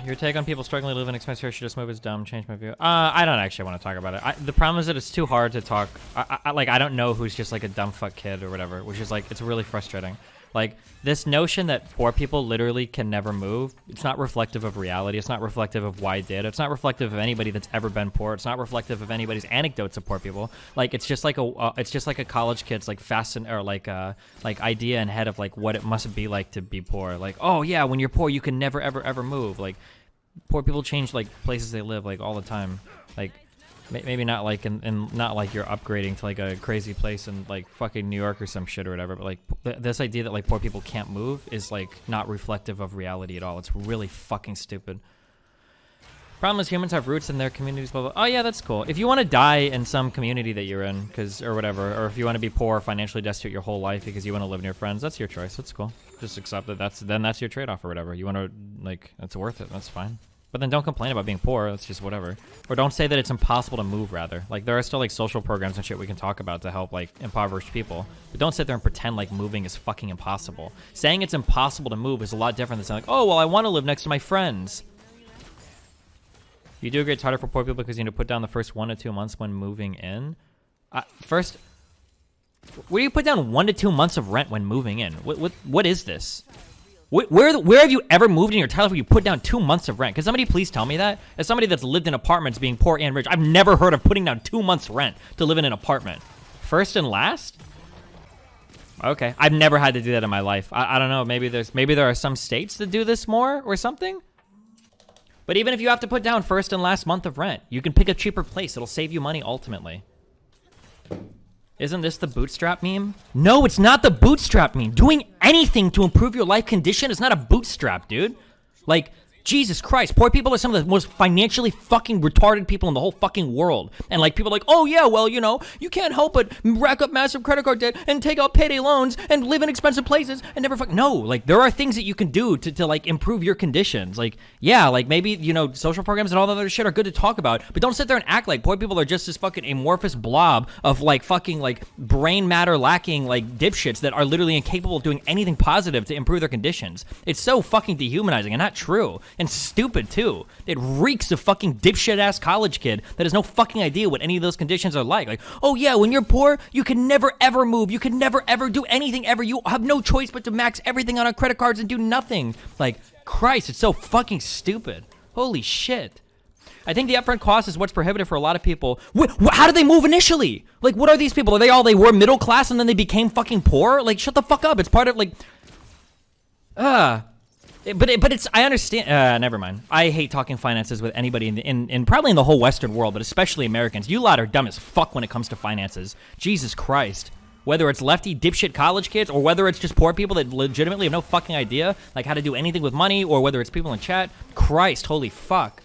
Your take on people struggling to live in expensive here should just move is dumb. Change my view. I don't actually want to talk about it. The problem is that it's too hard to talk. I don't know who's just like a dumb fuck kid or whatever, which is like, it's really frustrating. Like, this notion that poor people literally can never move, it's not reflective of reality. It's not reflective of why it did. It's not reflective of anybody that's ever been poor. It's not reflective of anybody's anecdotes of poor people. Like, it's just like a college kid's like like idea in head of like what it must be like to be poor. Like, oh yeah, when you're poor, you can never ever move. Like, poor people change like places they live like all the time. Like, maybe not like not like you're upgrading to like a crazy place in like fucking New York or some shit or whatever, but like this idea that like poor people can't move is like not reflective of reality at all. It's really fucking stupid. Problem is humans have roots in their communities, blah, blah. Oh yeah, that's cool. If you want to die in some community that you're in, or whatever, or if you want to be poor, financially destitute your whole life because you want to live near friends, that's your choice. That's cool. Just accept that. That's your trade-off or whatever. You want to like, it's worth it. That's fine. But then don't complain about being poor. That's just whatever. Or don't say that it's impossible to move, rather. Like, there are still, like, social programs and shit we can talk about to help, like, impoverished people. But don't sit there and pretend like moving is fucking impossible. Saying it's impossible to move is a lot different than saying, like, oh, well, I want to live next to my friends. You do agree it's harder for poor people because you need to put down the first 1 to 2 months when moving in? First, where do you put down 1 to 2 months of rent when moving in? What is this? Where have you ever moved in your entire life where you put down 2 months of rent? Can somebody please tell me that? As somebody that's lived in apartments being poor and rich, I've never heard of putting down 2 months rent to live in an apartment. First and last? Okay, I've never had to do that in my life. I don't know, maybe there are some states that do this more or something? But even if you have to put down first and last month of rent, you can pick a cheaper place. It'll save you money ultimately. Isn't this the bootstrap meme? No, it's not the bootstrap meme. Doing anything to improve your life condition is not a bootstrap, dude. Like, Jesus Christ, poor people are some of the most financially fucking retarded people in the whole fucking world. And like, people are like, oh yeah, well, you know, you can't help but rack up massive credit card debt and take out payday loans and live in expensive places and never no, like, there are things that you can do to like improve your conditions. Like, yeah, like maybe, you know, social programs and all that other shit are good to talk about, but don't sit there and act like poor people are just this fucking amorphous blob of like fucking like brain matter lacking like dipshits that are literally incapable of doing anything positive to improve their conditions. It's so fucking dehumanizing and not true. And stupid, too. It reeks of fucking dipshit-ass college kid that has no fucking idea what any of those conditions are like. Like, oh yeah, when you're poor, you can never ever move. You can never ever do anything ever. You have no choice but to max everything on our credit cards and do nothing. Like, Christ, it's so fucking stupid. Holy shit. I think the upfront cost is what's prohibitive for a lot of people. How did they move initially? Like, what are these people? Are they were middle class and then they became fucking poor? Like, shut the fuck up. It's part of, like... But it's, I understand, never mind. I hate talking finances with anybody in probably in the whole Western world, but especially Americans. You lot are dumb as fuck when it comes to finances. Jesus Christ. Whether it's lefty dipshit college kids or whether it's just poor people that legitimately have no fucking idea, like how to do anything with money, or whether it's people in chat. Christ, holy fuck.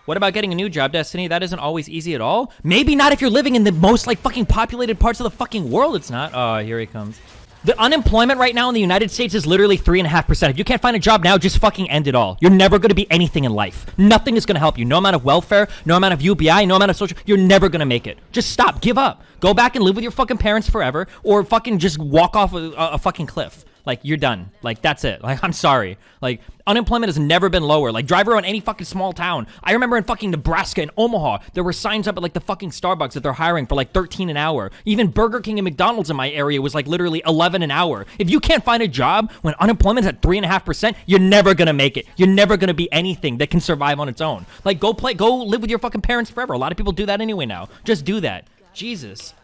What about getting a new job, Destiny? That isn't always easy at all. Maybe not if you're living in the most like fucking populated parts of the fucking world, it's not. Oh, here he comes. The unemployment right now in the United States is literally 3.5%. If you can't find a job now, just fucking end it all. You're never going to be anything in life. Nothing is going to help you. No amount of welfare, no amount of UBI, no amount of social. You're never going to make it. Just stop. Give up. Go back and live with your fucking parents forever, or fucking just walk off a fucking cliff. Like, you're done. Like, that's it. Like, I'm sorry. Like, unemployment has never been lower. Like, drive around any fucking small town. I remember in fucking Nebraska and Omaha, there were signs up at, like, the fucking Starbucks that they're hiring for, like, $13 an hour. Even Burger King and McDonald's in my area was, like, literally $11 an hour. If you can't find a job when unemployment's at 3.5%, you're never gonna make it. You're never gonna be anything that can survive on its own. Like, go live with your fucking parents forever. A lot of people do that anyway now. Just do that. Jesus.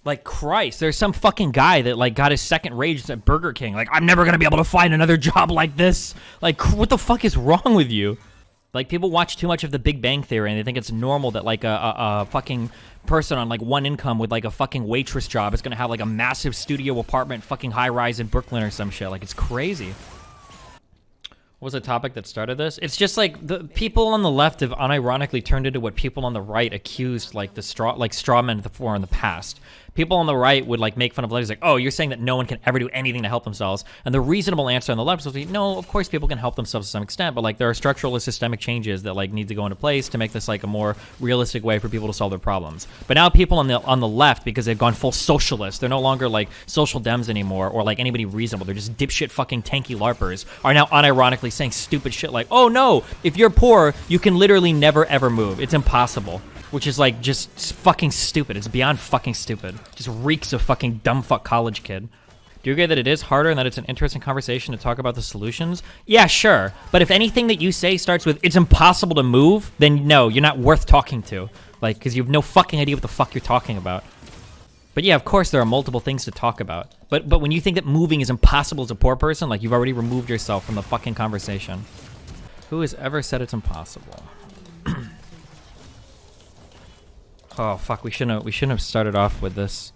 Like, Christ, there's some fucking guy that, like, got his second raise at Burger King. Like, I'm never gonna be able to find another job like this. Like, what the fuck is wrong with you? Like, people watch too much of The Big Bang Theory, and they think it's normal that, like, a fucking person on, like, one income with, like, a fucking waitress job is gonna have, like, a massive studio apartment fucking high-rise in Brooklyn or some shit. Like, it's crazy. What was the topic that started this? It's just like the people on the left have unironically turned into what people on the right accused like straw men for in the past. People on the right would like make fun of lefties like, oh, you're saying that no one can ever do anything to help themselves. And the reasonable answer on the left is like, no, of course people can help themselves to some extent, but like there are structural or systemic changes that like need to go into place to make this like a more realistic way for people to solve their problems. But now people on the left, because they've gone full socialist, they're no longer like social dems anymore or like anybody reasonable. They're just dipshit fucking tanky LARPers, are now unironically ironically saying stupid shit like, oh no, if you're poor, you can literally never ever move. It's impossible. Which is like just fucking stupid. It's beyond fucking stupid. Just reeks of fucking dumb fuck college kid. Do you agree that it is harder and that it's an interesting conversation to talk about the solutions? Yeah, sure. But if anything that you say starts with, it's impossible to move, then no, you're not worth talking to. Like, because you have no fucking idea what the fuck you're talking about. But yeah, of course there are multiple things to talk about. But when you think that moving is impossible as a poor person, like you've already removed yourself from the fucking conversation. Who has ever said it's impossible? Oh fuck, we shouldn't have started off with this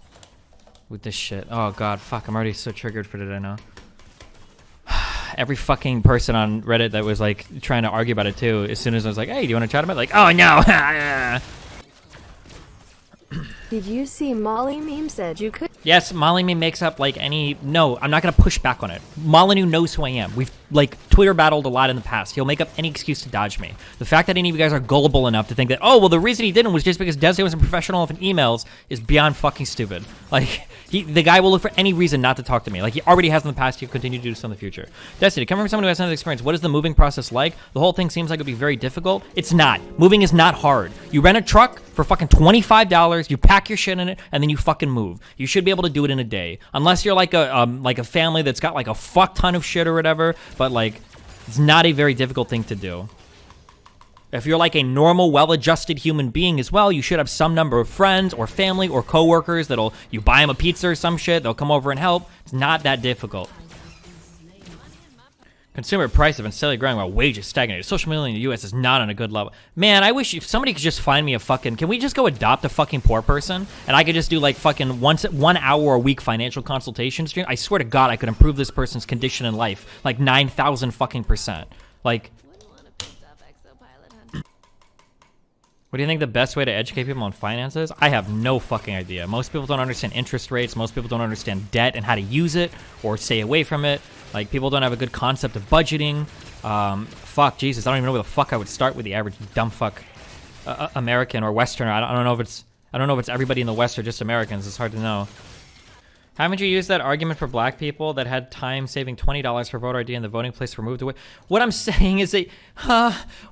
shit. Oh god, fuck, I'm already so triggered for today now. Every fucking person on Reddit that was like trying to argue about it too, as soon as I was like, hey, do you want to chat about it? Like, oh no. Did you see Molly meme said you could? Yes, Molly meme makes up like any... No, I'm not going to push back on it. Molyneux knows who I am. We've like Twitter battled a lot in the past. He'll make up any excuse to dodge me. The fact that any of you guys are gullible enough to think that, oh, well, the reason he didn't was just because Desi wasn't professional enough in emails is beyond fucking stupid. Like, the guy will look for any reason not to talk to me. Like, he already has in the past. He'll continue to do so in the future. Destiny, coming from someone who has none of the experience, what is the moving process like? The whole thing seems like it'd be very difficult. It's not. Moving is not hard. You rent a truck for fucking $25, you pack your shit in it, and then you fucking move. You should be able to do it in a day. Unless you're like a family that's got like a fuck ton of shit or whatever, but like, it's not a very difficult thing to do. If you're like a normal, well-adjusted human being as well, you should have some number of friends or family or coworkers that'll, you buy them a pizza or some shit, they'll come over and help. It's not that difficult. Consumer prices have been steadily growing while wages stagnated. Social media in the U.S. is not on a good level. Man, I wish if somebody could just find me a fucking... Can we just go adopt a fucking poor person? And I could just do like fucking 1 hour a week financial consultation stream? I swear to God, I could improve this person's condition in life. Like 9,000 fucking %. Like... What do you think the best way to educate people on finances? I have no fucking idea. Most people don't understand interest rates. Most people don't understand debt and how to use it or stay away from it. Like, people don't have a good concept of budgeting. Fuck, Jesus, I don't even know where the fuck I would start with the average dumb fuck American or Westerner. I don't know if it's everybody in the West or just Americans. It's hard to know. Haven't you used that argument for black people that had time saving $20 for voter ID and the voting place removed away? What I'm saying is that,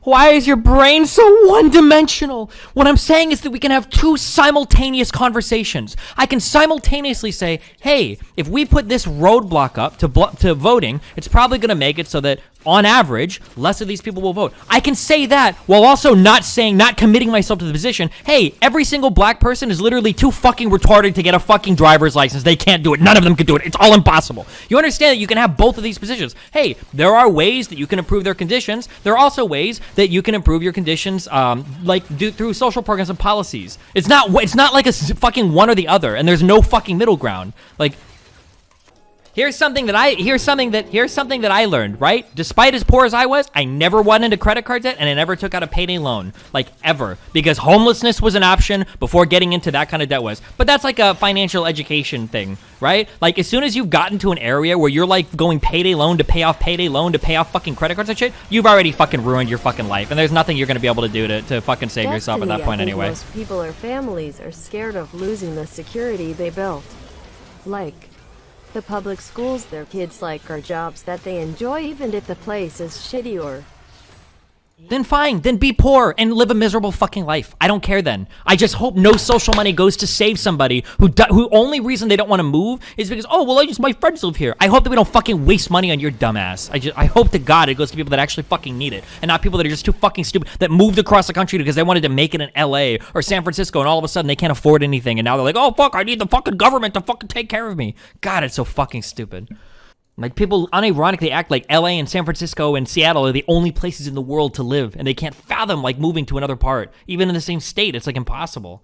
why is your brain so one-dimensional? What I'm saying is that we can have two simultaneous conversations. I can simultaneously say, hey, if we put this roadblock up to voting, it's probably going to make it so that on average, less of these people will vote. I can say that while also not committing myself to the position, hey, every single black person is literally too fucking retarded to get a fucking driver's license. They can't do it. None of them can do it. It's all impossible. You understand that you can have both of these positions. Hey, there are ways that you can improve their conditions. There are also ways that you can improve your conditions, through social programs and policies. It's not like a fucking one or the other, and there's no fucking middle ground. Like, Here's something that I learned, right? Despite as poor as I was, I never went into credit card debt and I never took out a payday loan, like ever, because homelessness was an option before getting into that kind of debt was. But that's like a financial education thing, right? Like as soon as you've gotten to an area where you're like going payday loan to pay off fucking credit cards and shit, you've already fucking ruined your fucking life, and there's nothing you're gonna be able to do to fucking save yourself at that point anyway. Most people or families are scared of losing the security they built. Like the public schools their kids like are jobs that they enjoy even if the place is shitty or... Then fine, then be poor and live a miserable fucking life. I don't care then. I just hope no social money goes to save somebody who only reason they don't want to move is because, oh, well, my friends live here. I hope that we don't fucking waste money on your dumb ass. I hope to God it goes to people that actually fucking need it and not people that are just too fucking stupid that moved across the country because they wanted to make it in LA or San Francisco and all of a sudden they can't afford anything and now they're like, oh, fuck, I need the fucking government to fucking take care of me. God, it's so fucking stupid. Like, people unironically act like LA and San Francisco and Seattle are the only places in the world to live, and they can't fathom, like, moving to another part. Even in the same state, it's, like, impossible.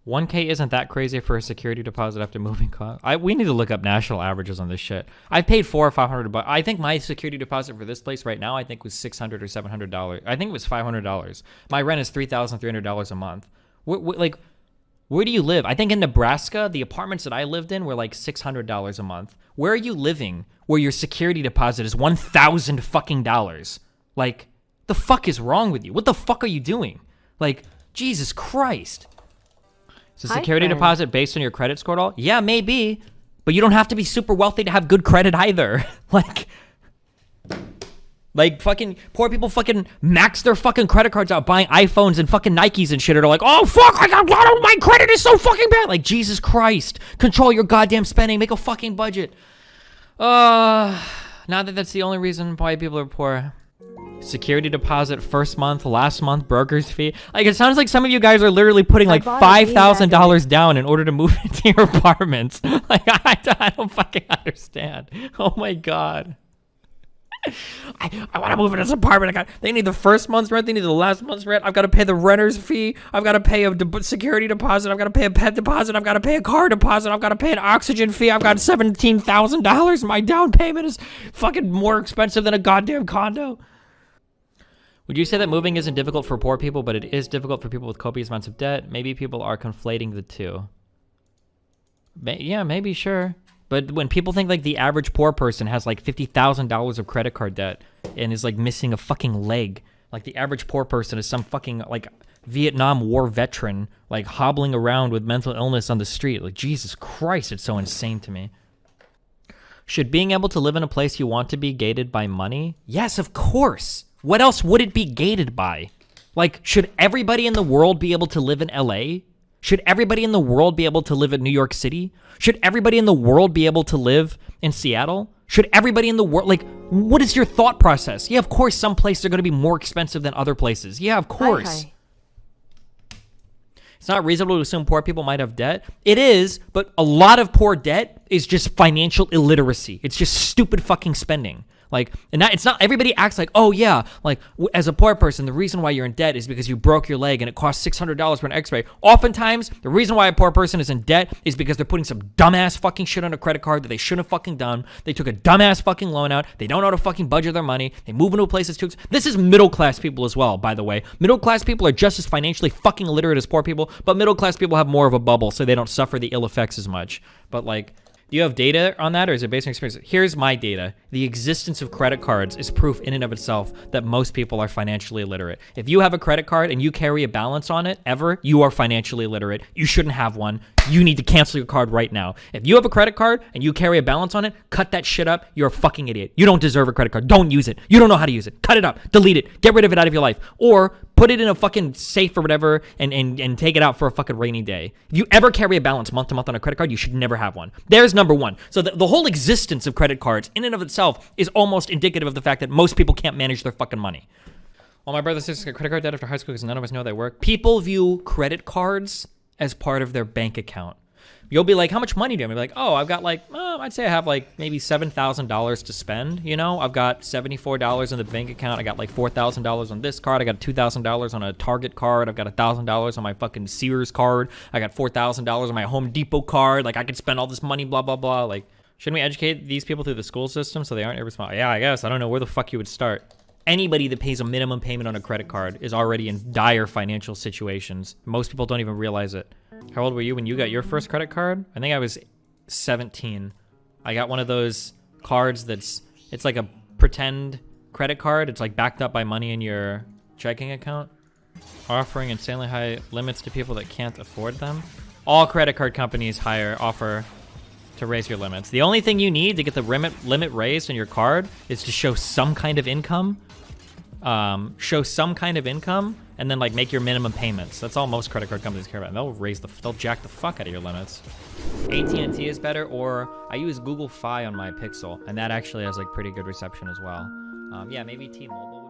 1K isn't that crazy for a security deposit after moving cost. We need to look up national averages on this shit. I've paid $400 or $500, but I think my security deposit for this place right now, I think was $600 or $700. I think it was $500. My rent is $3,300 a month. Where do you live? I think in Nebraska, the apartments that I lived in were like $600 a month. Where are you living where your security deposit is $1,000 fucking dollars? Like, the fuck is wrong with you? What the fuck are you doing? Like, Jesus Christ. Is a security deposit based on your credit score at all? Yeah, maybe. But you don't have to be super wealthy to have good credit either. Like, Like, fucking poor people fucking max their fucking credit cards out buying iPhones and fucking Nikes and shit. Are like, oh, fuck, my credit is so fucking bad. Like, Jesus Christ. Control your goddamn spending. Make a fucking budget. Not that that's the only reason why people are poor. Security deposit first month, last month, broker's fee. Like, it sounds like some of you guys are literally putting like $5,000 down in order to move into your apartments. Like, I don't fucking understand. Oh my God. I want to move in this apartment. They need the first month's rent. They need the last month's rent. I've got to pay the renter's fee. I've got to pay a security deposit. I've got to pay a pet deposit. I've got to pay a car deposit. I've got to pay an oxygen fee. I've got $17,000. My down payment is fucking more expensive than a goddamn condo. Would you say that moving isn't difficult for poor people, but it is difficult for people with copious amounts of debt? Maybe people are conflating the two. Yeah, maybe, sure. But when people think like the average poor person has like $50,000 of credit card debt and is like missing a fucking leg, like the average poor person is some fucking like Vietnam War veteran, like hobbling around with mental illness on the street. Like, Jesus Christ, it's so insane to me. Should being able to live in a place you want to be gated by money? Yes, of course. What else would it be gated by? Like, should everybody in the world be able to live in LA? Should everybody in the world be able to live in New York City? Should everybody in the world be able to live in Seattle? Should everybody in the world, like, what is your thought process? Yeah, of course, some places are going to be more expensive than other places. Yeah, of course. Hi. It's not reasonable to assume poor people might have debt. It is, but a lot of poor debt is just financial illiteracy. It's just stupid fucking spending. Like, and that, it's not, everybody acts like, oh yeah, like, as a poor person, the reason why you're in debt is because you broke your leg and it costs $600 for an x-ray. Oftentimes, the reason why a poor person is in debt is because they're putting some dumbass fucking shit on a credit card that they shouldn't have fucking done. They took a dumbass fucking loan out. They don't know how to fucking budget their money. They move into places too. This is middle class people as well, by the way. Middle class people are just as financially fucking illiterate as poor people, but middle class people have more of a bubble, so they don't suffer the ill effects as much. But like, do you have data on that, or is it based on experience? Here's my data. The existence of credit cards is proof in and of itself that most people are financially illiterate. If you have a credit card and you carry a balance on it ever, you are financially illiterate. You shouldn't have one. You need to cancel your card right now. If you have a credit card and you carry a balance on it, cut that shit up. You're a fucking idiot. You don't deserve a credit card. Don't use it. You don't know how to use it. Cut it up. Delete it. Get rid of it out of your life. Or put it in a fucking safe or whatever and take it out for a fucking rainy day. If you ever carry a balance month to month on a credit card, you should never have one. There's number one. So the whole existence of credit cards in and of itself is almost indicative of the fact that most people can't manage their fucking money. Well, my brother and sister got credit card debt after high school because none of us know they work. People view credit cards as part of their bank account. You'll be like, how much money do you have? You'll be like, oh, I've got like, I'd say I have like maybe $7,000 to spend. You know, I've got $74 in the bank account. I got like $4,000 on this card. I got $2,000 on a Target card. I've got $1,000 on my fucking Sears card. I got $4,000 on my Home Depot card. Like, I could spend all this money, blah, blah, blah. Like, shouldn't we educate these people through the school system so they aren't irresponsible? Yeah, I guess. I don't know where the fuck you would start. Anybody that pays a minimum payment on a credit card is already in dire financial situations. Most people don't even realize it. How old were you when you got your first credit card? I think I was 17. I got one of those cards it's like a pretend credit card. It's like backed up by money in your checking account, offering insanely high limits to people that can't afford them. All credit card companies offer to raise your limits. The only thing you need to get the limit raised on your card is to show some kind of income. And then like make your minimum payments. That's all most credit card companies care about. And they'll jack the fuck out of your limits. AT&T is better, or I use Google Fi on my Pixel, and that actually has like pretty good reception as well. Yeah, maybe T-Mobile.